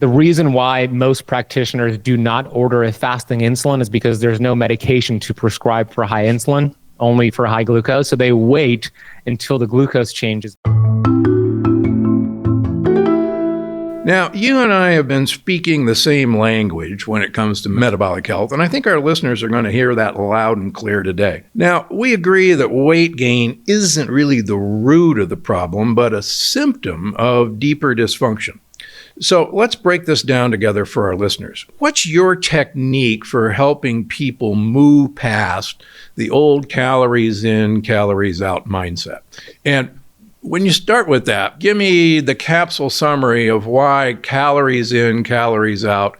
The reason why most practitioners do not order a fasting insulin is because there's no medication to prescribe for high insulin, only for high glucose. So they wait until the glucose changes. Now, you and I have been speaking the same language when it comes to metabolic health, and I think our listeners are going to hear that loud and clear today. Now, we agree that weight gain isn't really the root of the problem, but a symptom of deeper dysfunction. So let's break this down together for our listeners. What's your technique for helping people move past the old calories in, calories out mindset? And when you start with that, give me the capsule summary of why calories in, calories out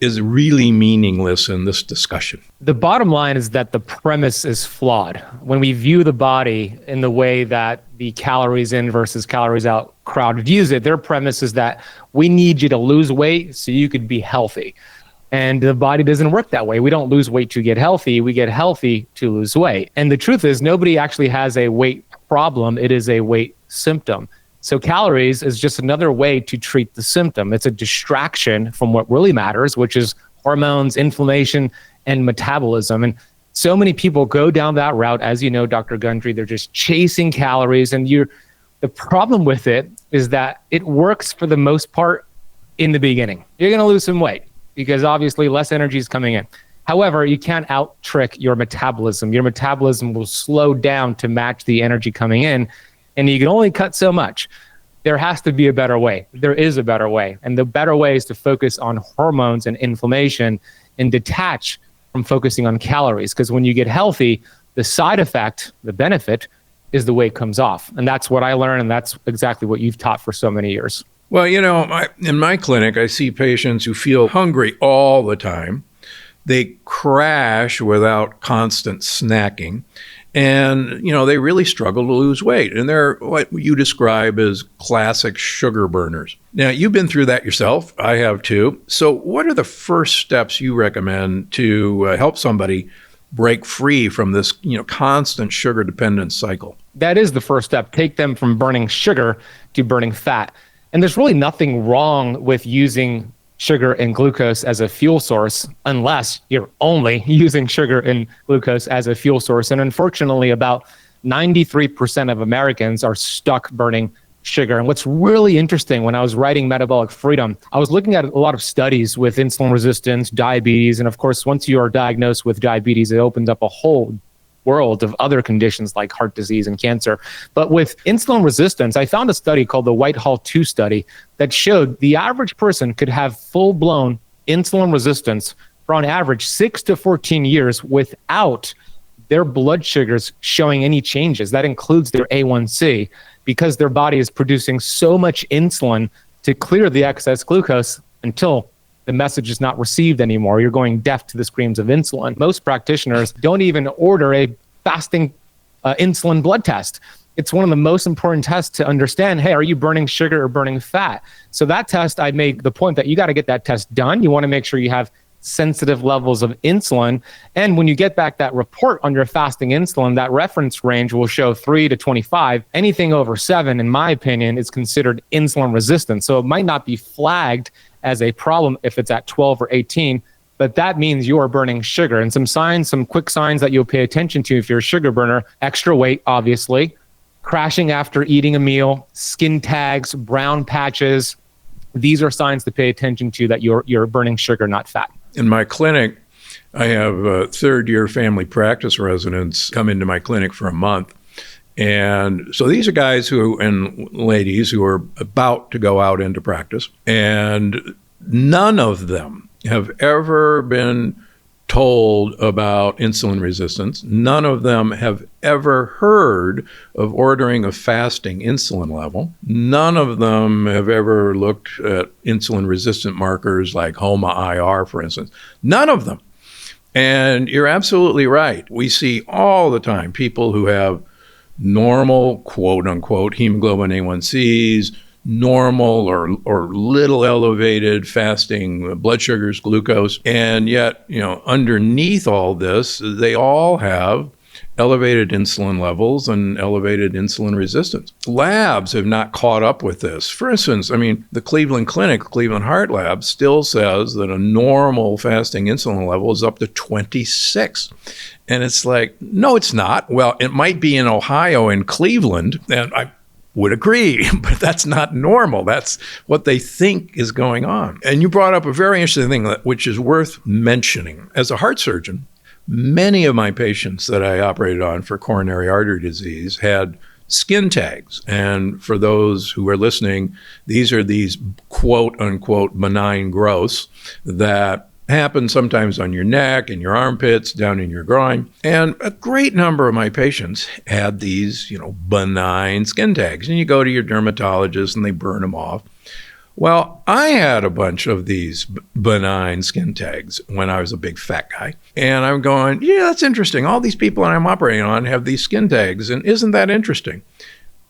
is really meaningless in this discussion. The bottom line is that the premise is flawed. When we view the body in the way that the calories in versus calories out crowd views it, their premise is that we need you to lose weight so you could be healthy. And the body doesn't work that way. We don't lose weight to get healthy. We get healthy to lose weight. And the truth is, nobody actually has a weight problem. It is a weight symptom. So calories is just another way to treat the symptom. It's a distraction from what really matters, which is hormones, inflammation, and metabolism. And so many people go down that route. As you know, Dr. Gundry, they're just chasing calories. And the problem with it is that it works for the most part in the beginning. You're going to lose some weight because obviously less energy is coming in. However, you can't out-trick your metabolism. Your metabolism will slow down to match the energy coming in, and you can only cut so much. There has to be a better way. There is a better way. And the better way is to focus on hormones and inflammation and detach from focusing on calories. Because when you get healthy, the side effect, the benefit, is the weight comes off. And that's what I learned, and that's exactly what you've taught for so many years. Well, in my clinic, I see patients who feel hungry all the time. They crash without constant snacking. And, they really struggle to lose weight. And they're what you describe as classic sugar burners. Now, you've been through that yourself. I have too. So what are the first steps you recommend to help somebody break free from this, constant sugar dependent cycle? That is the first step. Take them from burning sugar to burning fat. And there's really nothing wrong with using sugar and glucose as a fuel source, unless you're only using sugar and glucose as a fuel source. And unfortunately, about 93% of Americans are stuck burning sugar. And what's really interesting, when I was writing Metabolic Freedom, I was looking at a lot of studies with insulin resistance, diabetes. And of course, once you are diagnosed with diabetes, it opens up a whole world of other conditions like heart disease and cancer. But with insulin resistance, I found a study called the Whitehall 2 study that showed the average person could have full-blown insulin resistance for on average 6 to 14 years without their blood sugars showing any changes. That includes their A1C, because their body is producing so much insulin to clear the excess glucose until the message is not received anymore. You're going deaf to the screams of insulin. Most practitioners don't even order a fasting insulin blood test. It's one of the most important tests to understand, hey, are you burning sugar or burning fat? So that test, I make the point that you got to get that test done. You want to make sure you have sensitive levels of insulin. And when you get back that report on your fasting insulin, that reference range will show 3 to 25. Anything over 7, in my opinion, is considered insulin resistant. So it might not be flagged as a problem if it's at 12 or 18, but that means you are burning sugar. And some quick signs that you'll pay attention to if you're a sugar burner: extra weight, obviously, crashing after eating a meal, skin tags, brown patches. These are signs to pay attention to that you're burning sugar, not fat. In my clinic, I have third-year family practice residents come into my clinic for a month. And so these are guys and ladies who are about to go out into practice, and none of them have ever been told about insulin resistance. None of them have ever heard of ordering a fasting insulin level. None of them have ever looked at insulin resistant markers like HOMA-IR, for instance. None of them. And you're absolutely right. We see all the time people who have normal, quote unquote, hemoglobin A1Cs, normal or little elevated fasting blood sugars, glucose. And yet, underneath all this, they all have elevated insulin levels and elevated insulin resistance. Labs have not caught up with this. For instance, the Cleveland Clinic, Cleveland Heart Lab, still says that a normal fasting insulin level is up to 26. And it's like, no, it's not. Well, it might be in Ohio and Cleveland, and I would agree, but that's not normal. That's what they think is going on. And you brought up a very interesting thing, which is worth mentioning. As a heart surgeon, many of my patients that I operated on for coronary artery disease had skin tags. And for those who are listening, these are these quote unquote benign growths that happen sometimes on your neck, in your armpits, down in your groin. And a great number of my patients had these, benign skin tags. And you go to your dermatologist and they burn them off. Well, I had a bunch of these benign skin tags when I was a big fat guy. And I'm going, yeah, that's interesting. All these people I'm operating on have these skin tags. And isn't that interesting?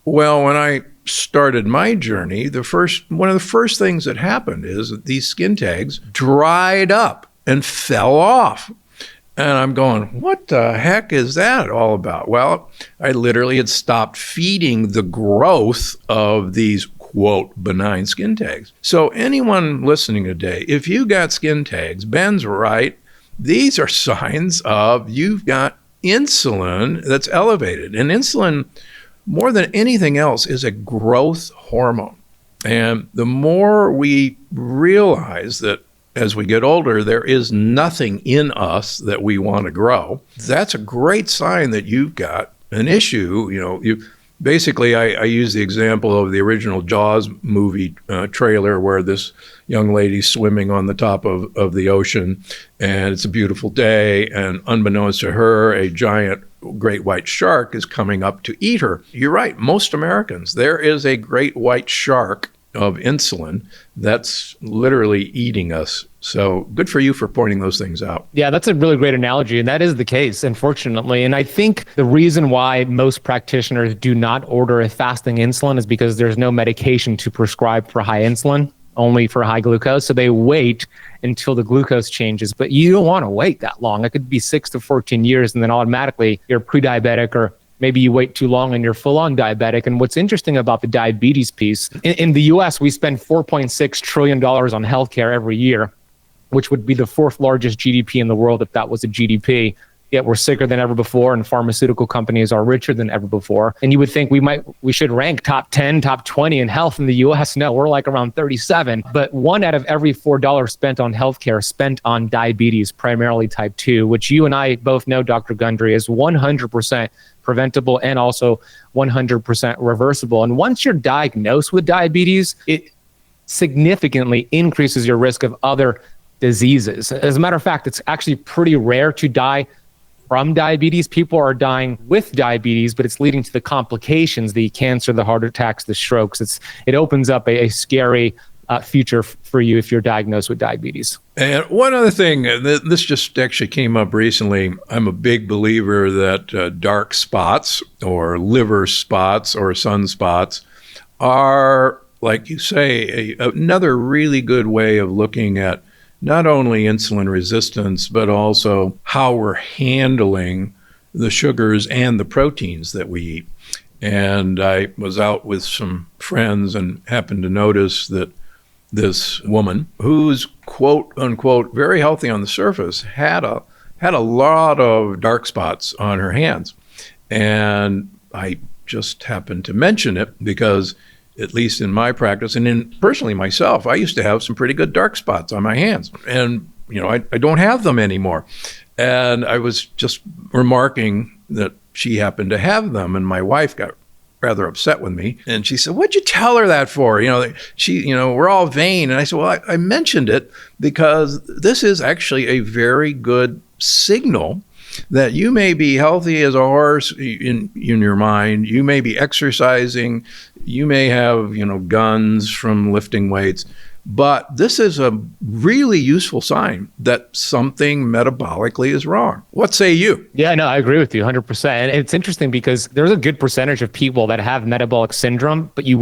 Well, when I started my journey, one of the first things that happened is that these skin tags dried up and fell off. And I'm going, what the heck is that all about? Well, I literally had stopped feeding the growth of these quote benign skin tags. So anyone listening today, if you got skin tags, Ben's right. These are signs of you've got insulin that's elevated. And insulin, more than anything else, is a growth hormone. And the more we realize that as we get older, there is nothing in us that we want to grow, that's a great sign that you've got an issue. Basically, I use the example of the original Jaws movie trailer where this young lady's swimming on the top of the ocean, and it's a beautiful day, and unbeknownst to her, a giant great white shark is coming up to eat her. You're right, most Americans, there is a great white shark of insulin that's literally eating us. So good for you for pointing those things out. Yeah, that's a really great analogy. And that is the case, unfortunately. And I think the reason why most practitioners do not order a fasting insulin is because there's no medication to prescribe for high insulin, only for high glucose. So they wait until the glucose changes. But you don't want to wait that long. It could be 6 to 14 years, and then automatically you're pre-diabetic, or maybe you wait too long and you're full-on diabetic. And what's interesting about the diabetes piece, in the US, we spend $4.6 trillion on healthcare every year, which would be the fourth largest GDP in the world if that was a GDP. Yet we're sicker than ever before, and pharmaceutical companies are richer than ever before. And you would think we should rank top 10, top 20 in health in the US. No, we're like around 37. But 1 out of every $4 spent on healthcare spent on diabetes, primarily type 2, which you and I both know, Dr. Gundry, is 100% preventable and also 100% reversible. And once you're diagnosed with diabetes, it significantly increases your risk of other diseases. As a matter of fact, it's actually pretty rare to die from diabetes. People are dying with diabetes, but it's leading to the complications, the cancer, the heart attacks, the strokes. It opens up a scary future for you if you're diagnosed with diabetes. And one other thing, this just actually came up recently. I'm a big believer that dark spots or liver spots or sunspots are, like you say, another really good way of looking at not only insulin resistance, but also how we're handling the sugars and the proteins that we eat. And I was out with some friends and happened to notice that this woman, who's quote unquote very healthy on the surface, had a lot of dark spots on her hands. And I just happened to mention it because, at least in my practice and in personally myself, I used to have some pretty good dark spots on my hands. And, I don't have them anymore. And I was just remarking that she happened to have them, and my wife got rather upset with me. And she said, what'd you tell her that for? We're all vain. And I said, well, I mentioned it because this is actually a very good signal that you may be healthy as a horse in your mind. You may be exercising. You may have, guns from lifting weights. But this is a really useful sign that something metabolically is wrong. What say you? Yeah, no, I agree with you 100%. And it's interesting because there's a good percentage of people that have metabolic syndrome, but you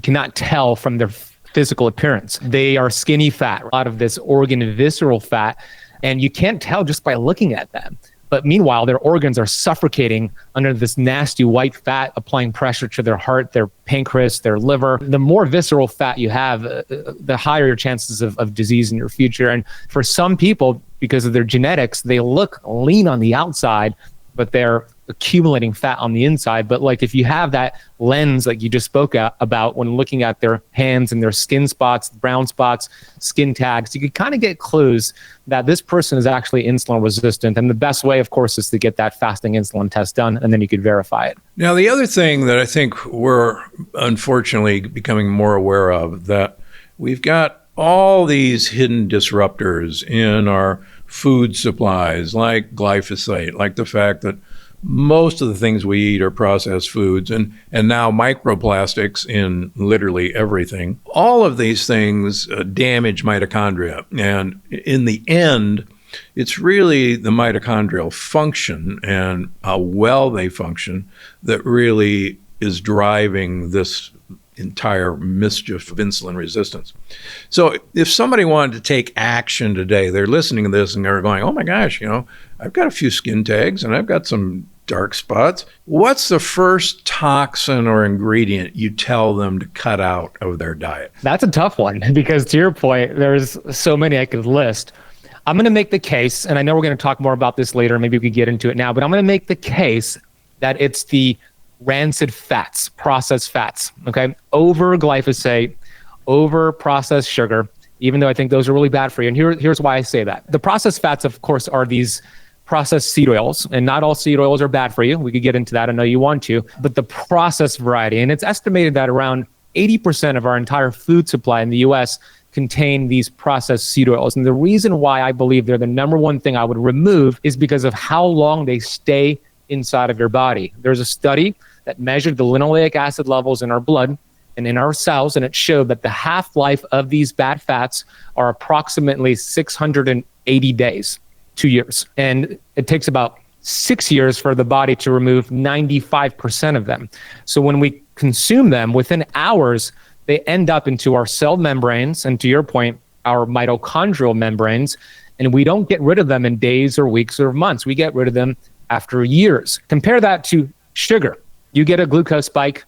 cannot tell from their physical appearance. They are skinny fat, a lot of this organ and visceral fat, and you can't tell just by looking at them. But meanwhile, their organs are suffocating under this nasty white fat, applying pressure to their heart, their pancreas, their liver. The more visceral fat you have, the higher your chances of disease in your future. And for some people, because of their genetics, they look lean on the outside, but they're accumulating fat on the inside. But like if you have that lens like you just spoke about when looking at their hands and their skin spots, brown spots, skin tags, you could kind of get clues that this person is actually insulin resistant. And the best way, of course, is to get that fasting insulin test done, and then you could verify it. Now, the other thing that I think we're unfortunately becoming more aware of, that we've got all these hidden disruptors in our food supplies, like glyphosate, like the fact that most of the things we eat are processed foods, and now microplastics in literally everything. All of these things damage mitochondria. And in the end, it's really the mitochondrial function and how well they function that really is driving this entire mischief of insulin resistance. So if somebody wanted to take action today, they're listening to this and they're going, oh my gosh, I've got a few skin tags and I've got some dark spots. What's the first toxin or ingredient you tell them to cut out of their diet? That's a tough one because to your point, there's so many I could list. I'm going to make the case, and I know we're going to talk more about this later, maybe we could get into it now, but I'm going to make the case that it's the rancid fats, processed fats, okay? Over glyphosate, over processed sugar, even though I think those are really bad for you. And here's why I say that. The processed fats, of course, are these processed seed oils, and not all seed oils are bad for you. We could get into that. I know you want to, but the processed variety, and it's estimated that around 80% of our entire food supply in the US contain these processed seed oils. And the reason why I believe they're the number one thing I would remove is because of how long they stay inside of your body. There's a study that measured the linoleic acid levels in our blood and in our cells, and it showed that the half-life of these bad fats are approximately 680 days. 2 years. And it takes about 6 years for the body to remove 95% of them. So when we consume them, within hours, they end up into our cell membranes, and to your point, our mitochondrial membranes, and we don't get rid of them in days or weeks or months. We get rid of them after years. Compare that to sugar. You get a glucose spike,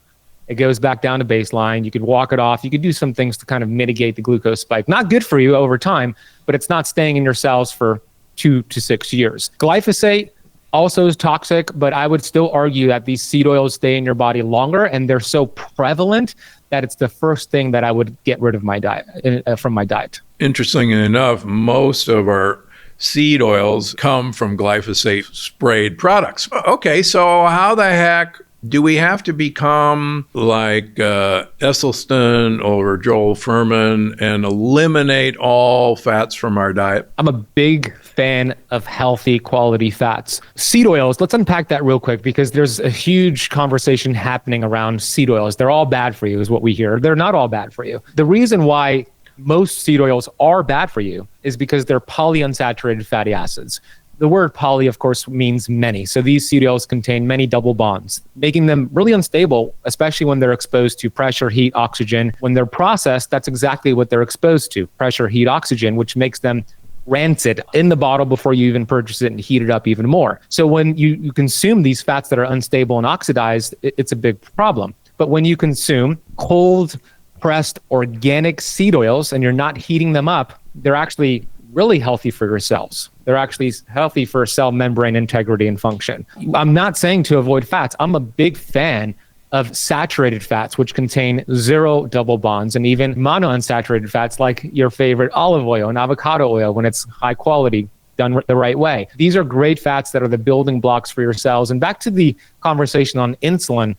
it goes back down to baseline. You could walk it off. You could do some things to kind of mitigate the glucose spike. Not good for you over time, but it's not staying in your cells for 2 to 6 years. Glyphosate also is toxic, but I would still argue that these seed oils stay in your body longer, and they're so prevalent that it's the first thing that I would get rid of my diet from my diet. Interestingly enough, most of our seed oils come from glyphosate sprayed products. Okay, so how the heck do we have to become like Esselstyn or Joel Fuhrman and eliminate all fats from our diet? I'm a big fan of healthy quality fats. Seed oils, let's unpack that real quick because there's a huge conversation happening around seed oils. They're all bad for you is what we hear. They're not all bad for you. The reason why most seed oils are bad for you is because they're polyunsaturated fatty acids. The word poly, of course, means many. So these seed oils contain many double bonds, making them really unstable, especially when they're exposed to pressure, heat, oxygen. When they're processed, that's exactly what they're exposed to, pressure, heat, oxygen, which makes them rancid in the bottle before you even purchase it and heat it up even more. So when you consume these fats that are unstable and oxidized, it's a big problem. But when you consume cold pressed organic seed oils and you're not heating them up, they're actually really healthy for your cells. They're actually healthy for cell membrane integrity and function. I'm not saying to avoid fats. I'm a big fan of saturated fats, which contain 0 double bonds, and even monounsaturated fats like your favorite olive oil and avocado oil when it's high quality, done the right way. These are great fats that are the building blocks for your cells. And back to the conversation on insulin,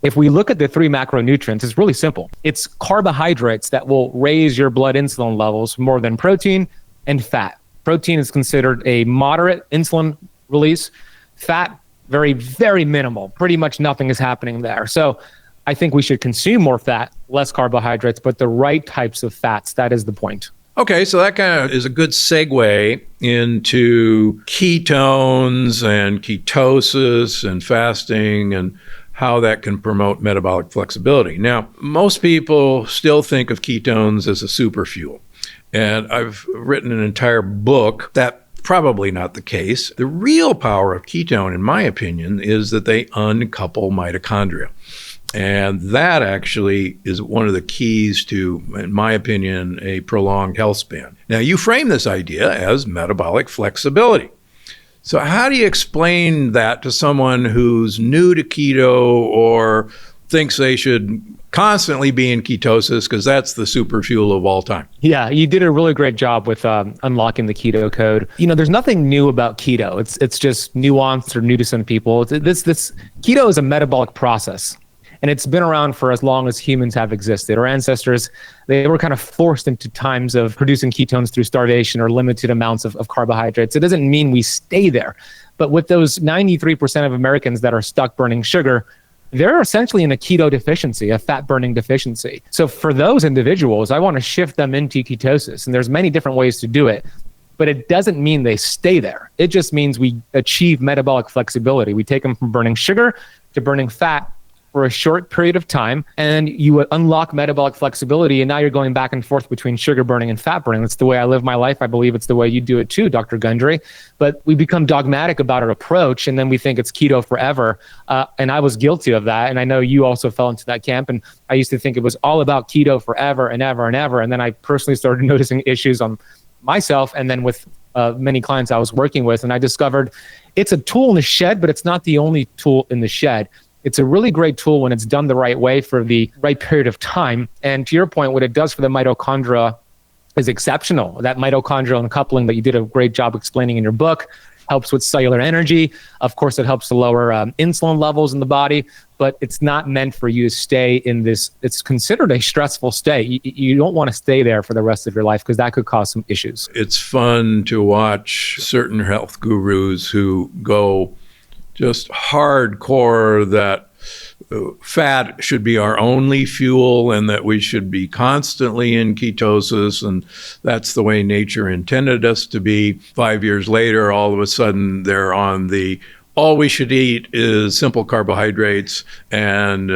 if we look at the 3 macronutrients, it's really simple. It's carbohydrates that will raise your blood insulin levels more than protein and fat. Protein is considered a moderate insulin release. Fat, very, very minimal. Pretty much nothing is happening there. So I think we should consume more fat, less carbohydrates, but the right types of fats. That is the point. Okay, so that kind of is a good segue into ketones and ketosis and fasting and how that can promote metabolic flexibility. Now, most people still think of ketones as a super fuel. And I've written an entire book that probably not the case. The real power of ketone, in my opinion, is that they uncouple mitochondria. And that actually is one of the keys to, in my opinion, a prolonged health span. Now, you frame this idea as metabolic flexibility. So how do you explain that to someone who's new to keto or thinks they should constantly be in ketosis because that's the super fuel of all time? Yeah, you did a really great job with unlocking the keto code. There's nothing new about keto. It's just nuanced or new to some people. This keto is a metabolic process. And it's been around for as long as humans have existed. Our ancestors, they were kind of forced into times of producing ketones through starvation or limited amounts of carbohydrates. It doesn't mean we stay there. But with those 93% of Americans that are stuck burning sugar, they're essentially in a keto deficiency, a fat burning deficiency. So for those individuals, I want to shift them into ketosis. And there's many different ways to do it. But it doesn't mean they stay there. It just means we achieve metabolic flexibility. We take them from burning sugar to burning fat for a short period of time, and you unlock metabolic flexibility, and now you're going back and forth between sugar burning and fat burning. That's the way I live my life. I believe it's the way you do it too, Dr. Gundry. But we become dogmatic about our approach, and then we think it's keto forever. And I was guilty of that, and I know you also fell into that camp. And I used to think it was all about keto forever and ever and ever. And then I personally started noticing issues on myself, and then with many clients I was working with, and I discovered it's a tool in the shed, but it's not the only tool in the shed. It's a really great tool when it's done the right way for the right period of time. And to your point, what it does for the mitochondria is exceptional. That mitochondrial uncoupling that you did a great job explaining in your book helps with cellular energy. Of course, it helps to lower insulin levels in the body, but it's not meant for you to stay in this. It's considered a stressful state. You don't want to stay there for the rest of your life because that could cause some issues. It's fun to watch certain health gurus who go just hardcore that fat should be our only fuel and that we should be constantly in ketosis, and that's the way nature intended us to be. 5 years later, all of a sudden they're on the all we should eat is simple carbohydrates, and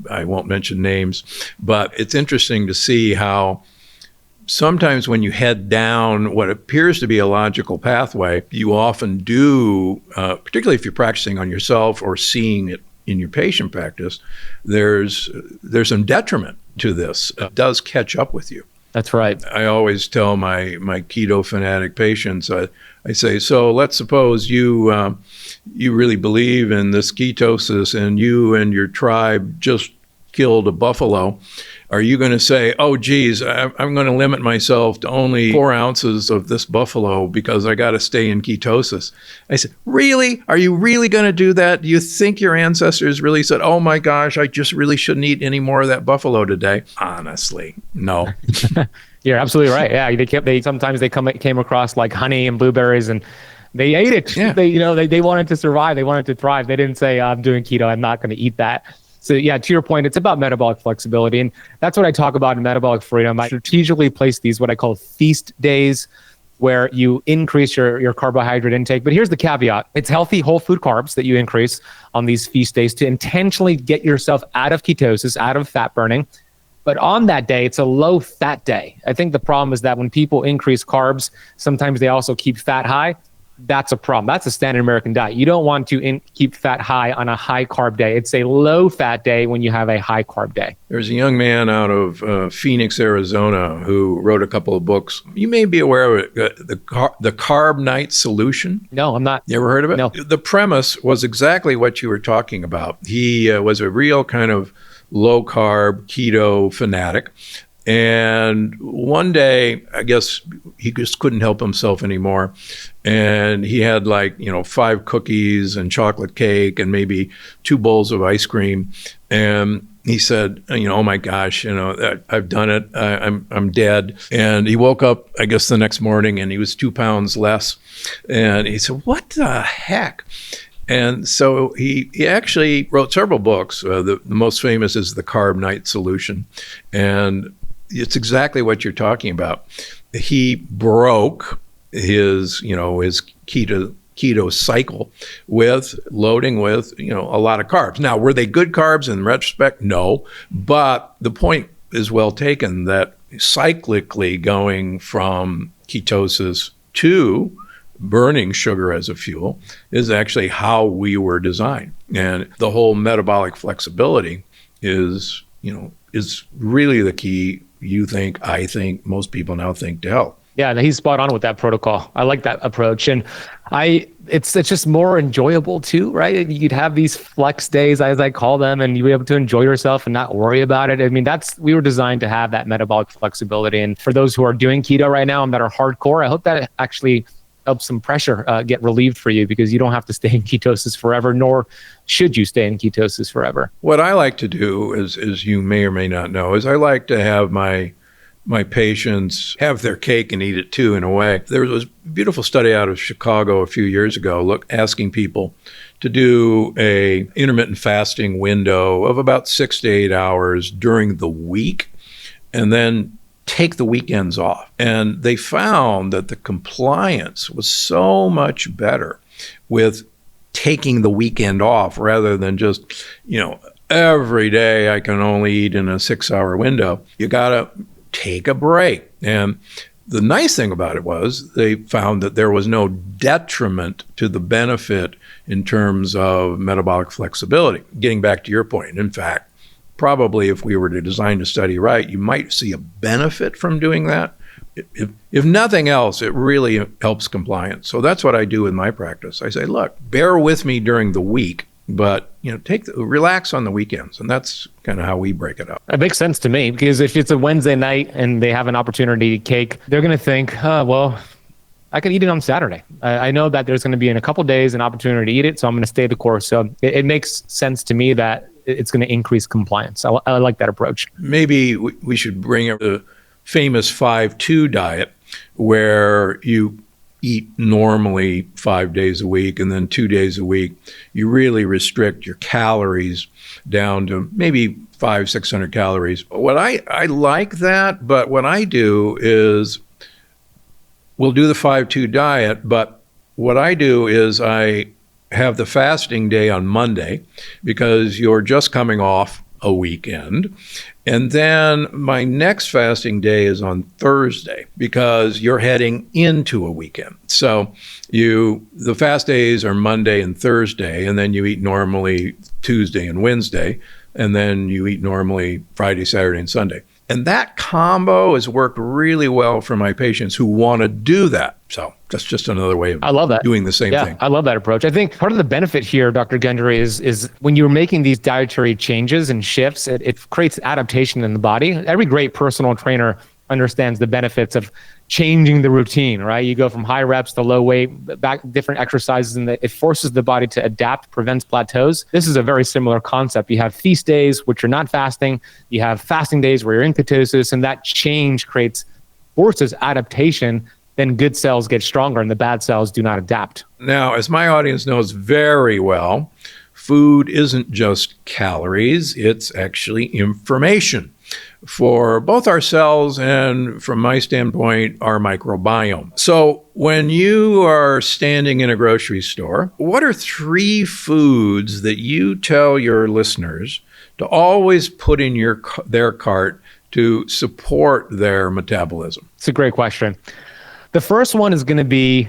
I won't mention names, but it's interesting to see how sometimes when you head down what appears to be a logical pathway, you often do, particularly if you're practicing on yourself or seeing it in your patient practice, there's some detriment to this. It does catch up with you. That's right. I always tell my keto fanatic patients, I say, so let's suppose you really believe in this ketosis and you and your tribe just killed a buffalo. Are you going to say, oh, geez, I'm going to limit myself to only 4 ounces of this buffalo because I got to stay in ketosis? I said, really? Are you really going to do that? Do you think your ancestors really said, oh, my gosh, I just really shouldn't eat any more of that buffalo today? Honestly, no. You're absolutely right. Yeah, they sometimes came across like honey and blueberries and they ate it. Yeah. They wanted to survive. They wanted to thrive. They didn't say, I'm doing keto. I'm not going to eat that. So yeah, to your point, it's about metabolic flexibility. And that's what I talk about in Metabolic Freedom. I strategically place these, what I call feast days, where you increase your carbohydrate intake. But here's the caveat. It's healthy whole food carbs that you increase on these feast days to intentionally get yourself out of ketosis, out of fat burning. But on that day, it's a low fat day. I think the problem is that when people increase carbs, sometimes they also keep fat high. That's a problem. That's a standard American diet. You don't want to keep fat high on a high carb day. It's a low fat day when you have a high carb day. There's a young man out of Phoenix, Arizona, who wrote a couple of books. You may be aware of it, the Carb Night Solution. No, I'm not. You ever heard of it? No. The premise was exactly what you were talking about. He was a real kind of low carb keto fanatic. And one day, I guess he just couldn't help himself anymore. And he had 5 cookies and chocolate cake and maybe 2 bowls of ice cream. And he said, oh my gosh, I've done it. I'm dead. And he woke up, I guess, the next morning and he was 2 pounds less. And he said, what the heck? And so he actually wrote several books. The most famous is The Carb Night Solution. And it's exactly what you're talking about. He broke his keto cycle with loading with, a lot of carbs. Now, were they good carbs in retrospect? No. But the point is well taken that cyclically going from ketosis to burning sugar as a fuel is actually how we were designed. And the whole metabolic flexibility is really the key. You think, I think, most people now think to health. Yeah, he's spot on with that protocol. I like that approach. And it's just more enjoyable too, right? You'd have these flex days, as I call them, and you'd be able to enjoy yourself and not worry about it. I mean, we were designed to have that metabolic flexibility. And for those who are doing keto right now and that are hardcore, I hope that actually helps some pressure get relieved for you, because you don't have to stay in ketosis forever, nor should you stay in ketosis forever. What I like to do, as you may or may not know, is I like to have my patients have their cake and eat it too, in a way. There was a beautiful study out of Chicago a few years ago, asking people to do a intermittent fasting window of about 6 to 8 hours during the week, and then take the weekends off. And they found that the compliance was so much better with taking the weekend off rather than just, every day I can only eat in a 6-hour window. You got to take a break. And the nice thing about it was they found that there was no detriment to the benefit in terms of metabolic flexibility. Getting back to your point, in fact, probably if we were to design the study right, you might see a benefit from doing that. If nothing else, it really helps compliance. So that's what I do in my practice. I say, look, bear with me during the week, but relax on the weekends. And that's kind of how we break it up. It makes sense to me, because if it's a Wednesday night and they have an opportunity to eat cake, they're going to think, well, I could eat it on Saturday. I know that there's going to be in a couple days an opportunity to eat it, so I'm going to stay the course. So it makes sense to me that it's going to increase compliance. I like that approach. Maybe we should bring up the famous 5-2 diet, where you eat normally 5 days a week, and then 2 days a week, you really restrict your calories down to maybe 500-600 calories. I like that, but what I do is we'll do the 5-2 diet, but what I do is I have the fasting day on Monday, because you're just coming off a weekend. And then my next fasting day is on Thursday, because you're heading into a weekend. So the fast days are Monday and Thursday, and then you eat normally Tuesday and Wednesday, and then you eat normally Friday, Saturday, and Sunday. And that combo has worked really well for my patients who want to do that. So that's just another way of doing the same thing. I love that approach. I think part of the benefit here, Dr. Gundry, is when you're making these dietary changes and shifts, it creates adaptation in the body. Every great personal trainer understands the benefits of changing the routine, right? You go from high reps to low weight, back different exercises, and it forces the body to adapt, prevents plateaus. This is a very similar concept. You have feast days, which you're not fasting. You have fasting days where you're in ketosis, and that change forces adaptation. Then good cells get stronger and the bad cells do not adapt. Now, as my audience knows very well, food isn't just calories, it's actually information for both our cells and, from my standpoint, our microbiome. So when you are standing in a grocery store, what are 3 foods that you tell your listeners to always put in their cart to support their metabolism? It's a great question. The first one is going to be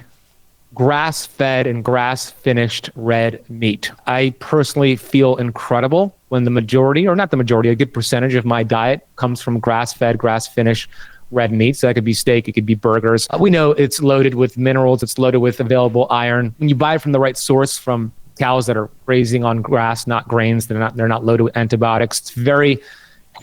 grass-fed and grass-finished red meat. I personally feel incredible when a good percentage of my diet comes from grass-fed, grass-finished red meat. So that could be steak, it could be burgers. We know it's loaded with minerals, it's loaded with available iron. When you buy it from the right source, from cows that are grazing on grass, not grains, they're not loaded with antibiotics. It's very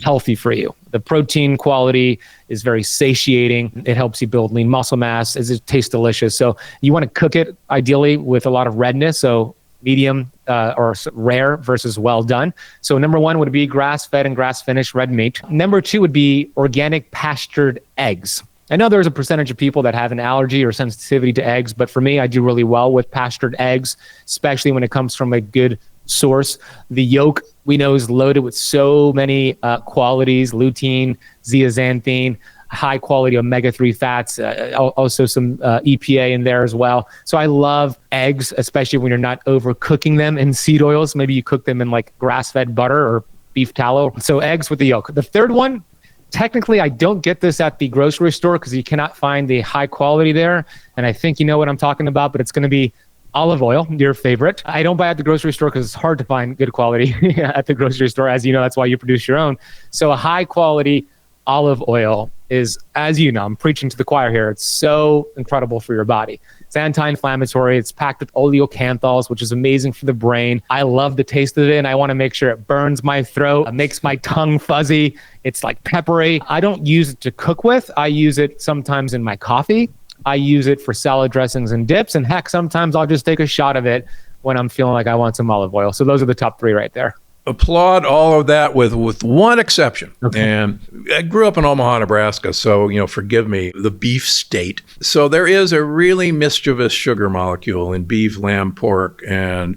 healthy for you. The protein quality is very satiating. It helps you build lean muscle mass. It tastes delicious. So you want to cook it ideally with a lot of redness. So medium or rare versus well done. So number 1 would be grass-fed and grass-finished red meat. Number 2 would be organic pastured eggs. I know there's a percentage of people that have an allergy or sensitivity to eggs, but for me, I do really well with pastured eggs, especially when it comes from a good source. The yolk, we know, is loaded with so many qualities: lutein, zeaxanthin, high quality omega-3 fats, also some EPA in there as well. So I love eggs, especially when you're not overcooking them in seed oils. Maybe you cook them in like grass-fed butter or beef tallow. So eggs with the yolk. The third one Technically, I don't get this at the grocery store because you cannot find the high quality there. And I think you know what I'm talking about, but it's going to be olive oil, your favorite. I don't buy at the grocery store because it's hard to find good quality at the grocery store. As you know, that's why you produce your own. So a high quality olive oil is, as you know, I'm preaching to the choir here. It's so incredible for your body. It's anti-inflammatory. It's packed with oleocanthols, which is amazing for the brain. I love the taste of it, and I want to make sure it burns my throat. It makes my tongue fuzzy. It's like peppery. I don't use it to cook with. I use it sometimes in my coffee. I use it for salad dressings and dips. And heck, sometimes I'll just take a shot of it when I'm feeling like I want some olive oil. So those are the top 3 right there. Applaud all of that with one exception. Okay. And I grew up in Omaha, Nebraska, so, forgive me, the beef state. So there is a really mischievous sugar molecule in beef, lamb, pork, and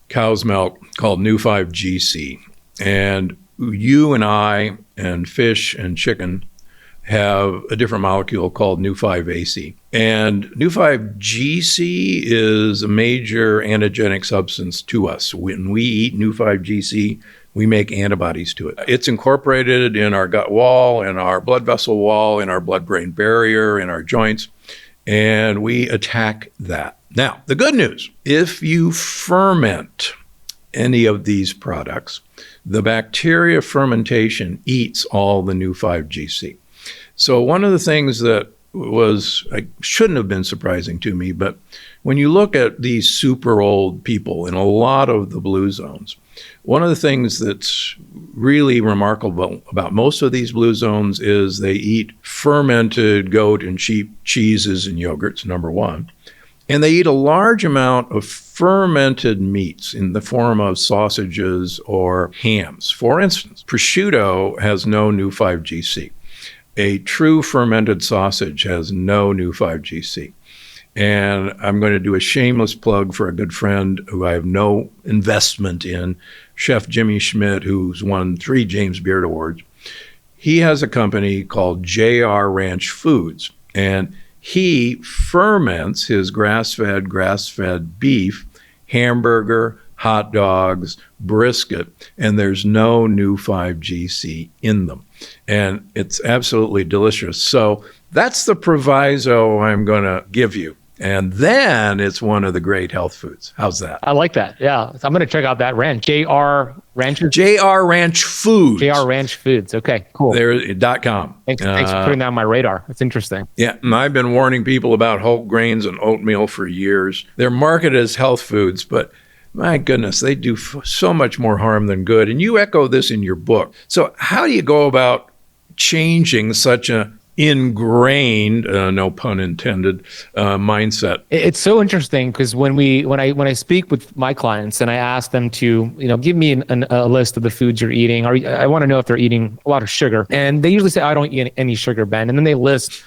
cow's milk called Nu5GC. And you and I and fish and chicken have a different molecule called Nu5AC. And Nu5GC is a major antigenic substance to us. When we eat Nu5GC, we make antibodies to it. It's incorporated in our gut wall, in our blood vessel wall, in our blood-brain barrier, in our joints, and we attack that. Now, the good news, if you ferment any of these products, the bacteria fermentation eats all the Nu5GC. So one of the things that shouldn't have been surprising to me, but when you look at these super old people in a lot of the blue zones, one of the things that's really remarkable about most of these blue zones is they eat fermented goat and sheep cheeses and yogurts, number one. And they eat a large amount of fermented meats in the form of sausages or hams. For instance, prosciutto has no Nu5GC. A true fermented sausage has no Nu5GC. And I'm going to do a shameless plug for a good friend who I have no investment in, Chef Jimmy Schmidt, who's won 3 James Beard Awards. He has a company called JR Ranch Foods, and he ferments his grass-fed beef, hamburger, hot dogs, brisket, and there's no Nu5GC in them. And it's absolutely delicious. So that's the proviso I'm going to give you. And then it's one of the great health foods. How's that? I like that. Yeah. I'm going to check out that ranch. JR Ranch Foods. JR Ranch Foods. Okay, cool. .com. Thanks for putting that on my radar. That's interesting. Yeah. And I've been warning people about whole grains and oatmeal for years. They're marketed as health foods, but my goodness, they do so much more harm than good. And you echo this in your book. So how do you go about changing such a ingrained, no pun intended, mindset? It's so interesting because when I speak with my clients and I ask them to, give me a list of the foods you're eating, or I want to know if they're eating a lot of sugar, and they usually say, I don't eat any sugar, Ben. And then they list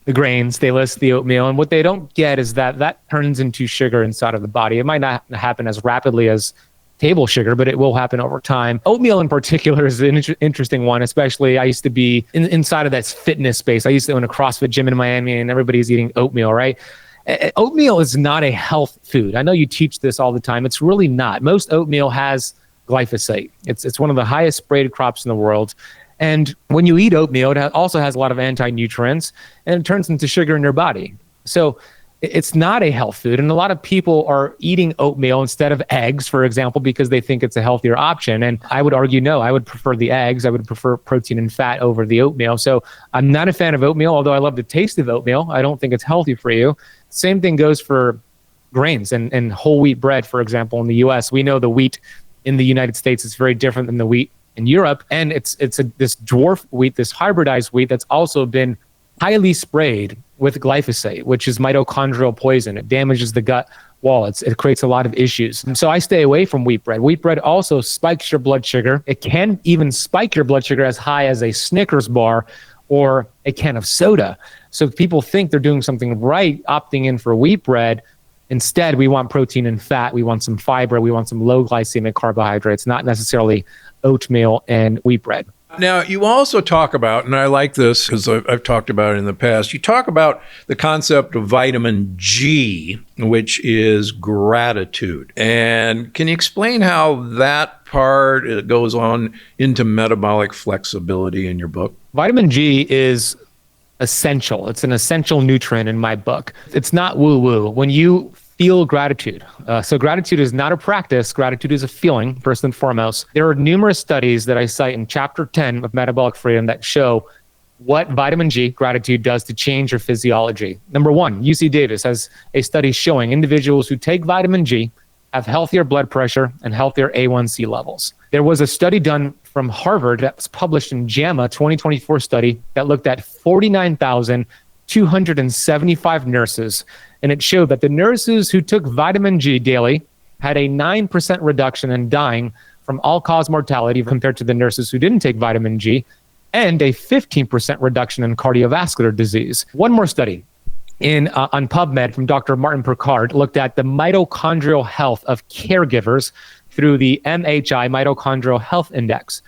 the grains, they list the oatmeal, and what they don't get is that turns into sugar inside of the body. It might not happen as rapidly as table sugar, but it will happen over time. Oatmeal in particular is an interesting one, especially I used to be inside of that fitness space. I used to own a CrossFit gym in Miami, and everybody's eating oatmeal, right? Oatmeal is not a health food. I know you teach this all the time. It's really not. Most oatmeal has glyphosate. It's one of the highest sprayed crops in the world. And when you eat oatmeal, it also has a lot of anti-nutrients, and it turns into sugar in your body. So it's not a health food. And a lot of people are eating oatmeal instead of eggs, for example, because they think it's a healthier option. And I would argue, no, I would prefer the eggs. I would prefer protein and fat over the oatmeal. So I'm not a fan of oatmeal, although I love the taste of oatmeal. I don't think it's healthy for you. Same thing goes for grains and whole wheat bread, for example, in the US. We know the wheat in the United States is very different than the wheat in Europe. And it's this dwarf wheat, this hybridized wheat that's also been highly sprayed with glyphosate, which is mitochondrial poison. It damages the gut wall. It creates a lot of issues. And so I stay away from wheat bread. Wheat bread also spikes your blood sugar. It can even spike your blood sugar as high as a Snickers bar or a can of soda. So people think they're doing something right, opting in for wheat bread. Instead, we want protein and fat. We want some fiber. We want some low glycemic carbohydrates, not necessarily oatmeal and wheat bread. Now, you also talk about, and I like this because I've talked about it in the past, you talk about the concept of vitamin G, which is gratitude. And can you explain how that part goes on into metabolic flexibility in your book? Vitamin G is essential. It's an essential nutrient in my book. It's not woo-woo. When you feel gratitude, so gratitude is not a practice, gratitude is a feeling, first and foremost. There are numerous studies that I cite in chapter 10 of Metabolic Freedom that show what vitamin G, gratitude, does to change your physiology. Number one, UC Davis has a study showing individuals who take vitamin G have healthier blood pressure and healthier A1C levels. There was a study done from Harvard that was published in JAMA 2024 study that looked at 49,275 nurses. And it showed that the nurses who took vitamin G daily had a 9% reduction in dying from all-cause mortality compared to the nurses who didn't take vitamin G, and a 15% reduction in cardiovascular disease. One more study on PubMed from Dr. Martin Picard looked at the mitochondrial health of caregivers through the MHI, Mitochondrial Health Index.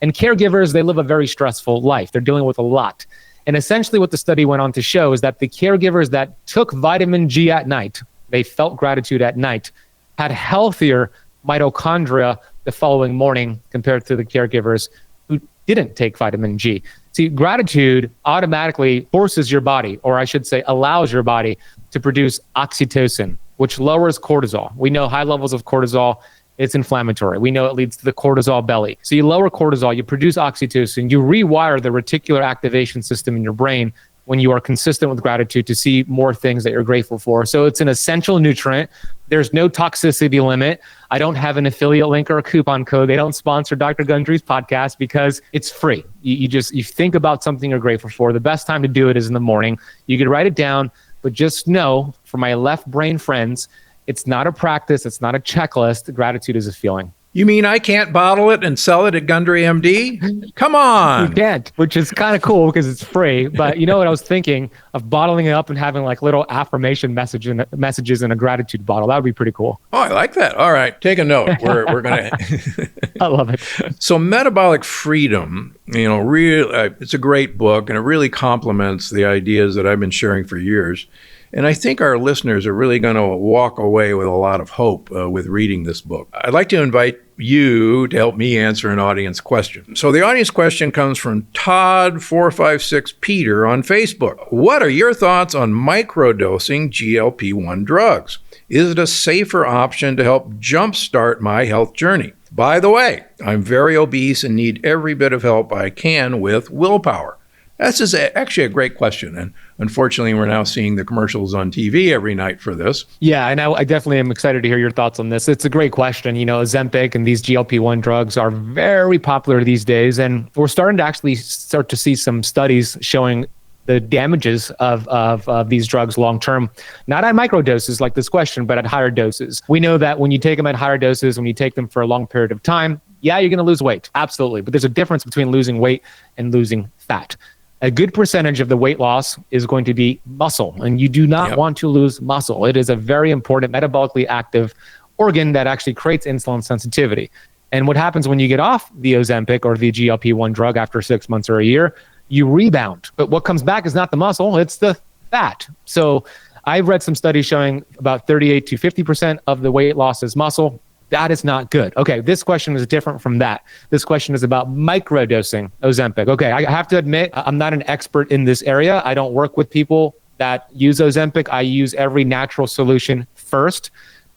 And caregivers, they live a very stressful life. They're dealing with a lot. And essentially what the study went on to show is that the caregivers that took vitamin G at night, they felt gratitude at night, had healthier mitochondria the following morning compared to the caregivers who didn't take vitamin G. See, gratitude automatically forces your body, or I should say allows your body, to produce oxytocin, which lowers cortisol. We know high levels of cortisol, it's inflammatory. We know it leads to the cortisol belly. So you lower cortisol, you produce oxytocin, you rewire the reticular activation system in your brain when you are consistent with gratitude to see more things that you're grateful for. So it's an essential nutrient. There's no toxicity limit. I don't have an affiliate link or a coupon code. They don't sponsor Dr. Gundry's podcast because it's free. You think about something you're grateful for. The best time to do it is in the morning. You could write it down, but just know, for my left brain friends, it's not a practice. It's not a checklist. Gratitude is a feeling. You mean I can't bottle it and sell it at Gundry MD? Come on. You can't, which is kind of cool because it's free. But you know what I was thinking of bottling it up and having like little affirmation messages in a gratitude bottle. That would be pretty cool. Oh, I like that. All right. Take a note. We're going to. I love it. So Metabolic Freedom, it's a great book and it really complements the ideas that I've been sharing for years. And I think our listeners are really going to walk away with a lot of hope with reading this book. I'd like to invite you to help me answer an audience question. So the audience question comes from Todd456 Peter on Facebook. What are your thoughts on microdosing GLP-1 drugs? Is it a safer option to help jumpstart my health journey? By the way, I'm very obese and need every bit of help I can with willpower. This is actually a great question. And unfortunately, we're now seeing the commercials on TV every night for this. Yeah, and I definitely am excited to hear your thoughts on this. It's a great question. Ozempic and these GLP-1 drugs are very popular these days. And we're starting to actually start to see some studies showing the damages of these drugs long-term, not at micro doses like this question, but at higher doses. We know that when you take them at higher doses, when you take them for a long period of time, yeah, you're going to lose weight. Absolutely. But there's a difference between losing weight and losing fat. A good percentage of the weight loss is going to be muscle, and you do not want to lose muscle. It is a very important metabolically active organ that actually creates insulin sensitivity. And what happens when you get off the Ozempic or the GLP-1 drug after 6 months or a year, you rebound. But what comes back is not the muscle, it's the fat. So I've read some studies showing about 38 to 50% of the weight loss is muscle. That is not good. Okay, this question is different from that. This question is about microdosing Ozempic. Okay, I have to admit, I'm not an expert in this area. I don't work with people that use Ozempic. I use every natural solution first.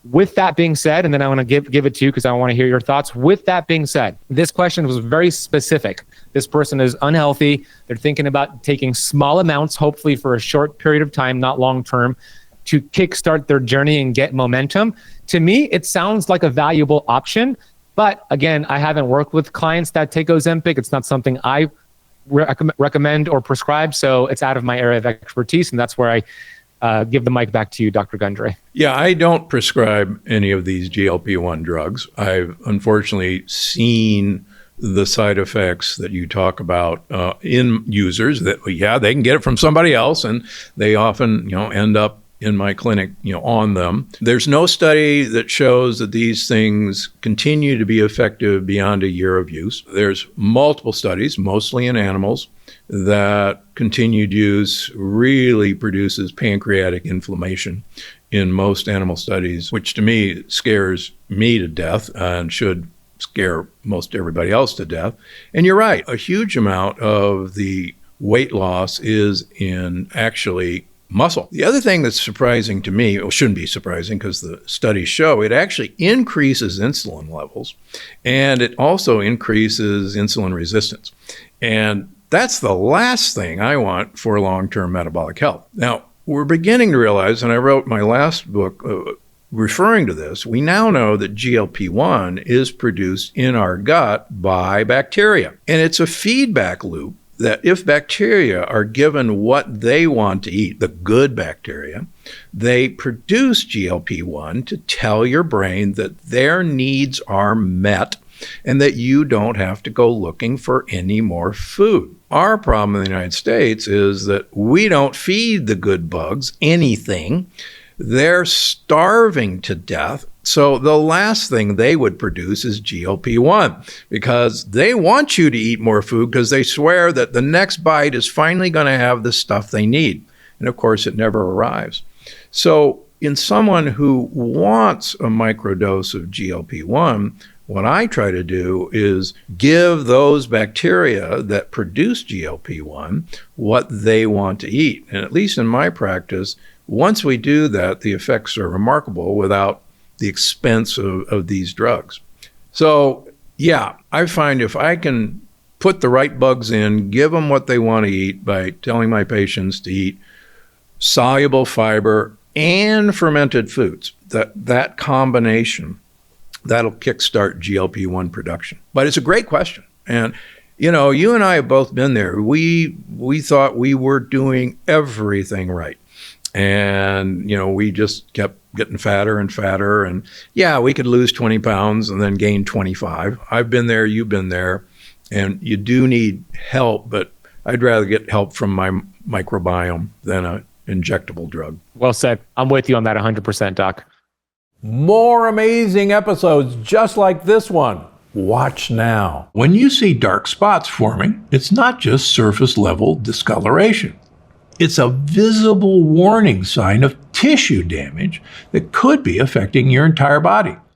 With that being said, and then I want to give it to you because I want to hear your thoughts. With that being said, this question was very specific. This person is unhealthy. They're thinking about taking small amounts, hopefully for a short period of time, not long term, to kickstart their journey and get momentum. To me, it sounds like a valuable option. But again, I haven't worked with clients that take Ozempic. It's not something I recommend or prescribe. So it's out of my area of expertise. And that's where I give the mic back to you, Dr. Gundry. Yeah, I don't prescribe any of these GLP-1 drugs. I've unfortunately seen the side effects that you talk about in users that, they can get it from somebody else, and they often, end up in my clinic, on them. There's no study that shows that these things continue to be effective beyond a year of use. There's multiple studies, mostly in animals, that continued use really produces pancreatic inflammation in most animal studies, which to me scares me to death and should scare most everybody else to death. And you're right, a huge amount of the weight loss is in actually muscle. The other thing that's surprising to me, well, shouldn't be surprising because the studies show it actually increases insulin levels, and it also increases insulin resistance. And that's the last thing I want for long-term metabolic health. Now, we're beginning to realize, and I wrote my last book referring to this, we now know that GLP-1 is produced in our gut by bacteria. And it's a feedback loop that if bacteria are given what they want to eat, the good bacteria, they produce GLP-1 to tell your brain that their needs are met and that you don't have to go looking for any more food. Our problem in the United States is that we don't feed the good bugs anything. They're starving to death. So the last thing they would produce is GLP-1 because they want you to eat more food because they swear that the next bite is finally going to have the stuff they need. And of course, it never arrives. So in someone who wants a microdose of GLP-1, what I try to do is give those bacteria that produce GLP-1 what they want to eat. And at least in my practice, once we do that, the effects are remarkable without the expense of these drugs. So yeah, I find if I can put the right bugs in, give them what they want to eat by telling my patients to eat soluble fiber and fermented foods, that combination, that'll kickstart GLP-1 production. But it's a great question. And you and I have both been there. We thought we were doing everything right. And, we just kept getting fatter and fatter. And yeah, we could lose 20 pounds and then gain 25. I've been there, you've been there. And you do need help, but I'd rather get help from my microbiome than an injectable drug. Well said. I'm with you on that 100%, Doc. More amazing episodes just like this one. Watch now. When you see dark spots forming, it's not just surface level discoloration. It's a visible warning sign of tissue damage that could be affecting your entire body.